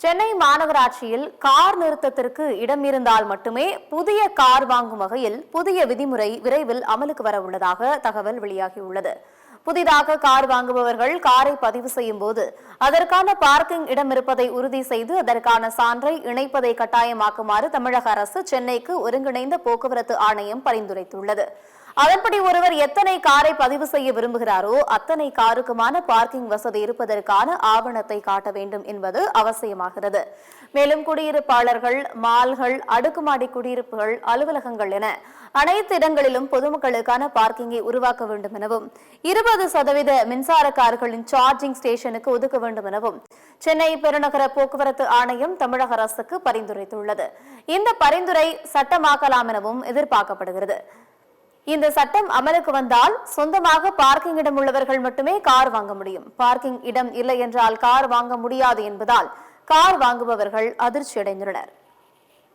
சென்னை மாநகராட்சியில் கார் நிறுத்தத்திற்கு இடம் இருந்தால் மட்டுமே புதிய கார் வாங்கும் வகையில் புதிய விதிமுறை விரைவில் அமலுக்கு வர உள்ளதாக தகவல் வெளியாகியுள்ளது. புதிதாக கார் வாங்குபவர்கள் காரை பதிவு செய்யும் போது அதற்கான பார்க்கிங் இடம் இருப்பதை உறுதி செய்து அதற்கான சான்றை இணைப்பதை கட்டாயமாக்குமாறு தமிழக அரசு சென்னைக்கு ஒருங்கிணைந்த போக்குவரத்து ஆணையம் பரிந்துரைத்துள்ளது. அதன்படி ஒருவர் எத்தனை காரை பதிவு செய்ய விரும்புகிறாரோ அத்தனை காருக்குமான பார்க்கிங் வசதி இருப்பதற்கான ஆவணத்தை காட்ட வேண்டும் என்பது அவசியமாகிறது. மேலும் குடியிருப்பாளர்கள், மால்கள், அடுக்குமாடி குடியிருப்புகள், அலுவலகங்கள் என அனைத்து இடங்களிலும் பொதுமக்களுக்கான பார்க்கிங்கை உருவாக்க வேண்டும் எனவும் 20% மின்சார கார்களின் சார்ஜிங் ஸ்டேஷனுக்கு ஒதுக்க வேண்டும் எனவும் சென்னை பெருநகர போக்குவரத்து ஆணையம் தமிழக அரசுக்கு பரிந்துரைத்துள்ளது. இந்த பரிந்துரை சட்டமாக்கலாம் எனவும் எதிர்பார்க்கப்படுகிறது. இந்த சட்டம் அமலுக்கு வந்தால் சொந்தமாக பார்க்கிங் இடம் உள்ளவர்கள் மட்டுமே கார் வாங்க முடியும். பார்க்கிங் இடம் இல்லை என்றால் கார் வாங்க முடியாது என்பதால் கார் வாங்குபவர்கள் அதிர்ச்சியடைந்துள்ளனர்.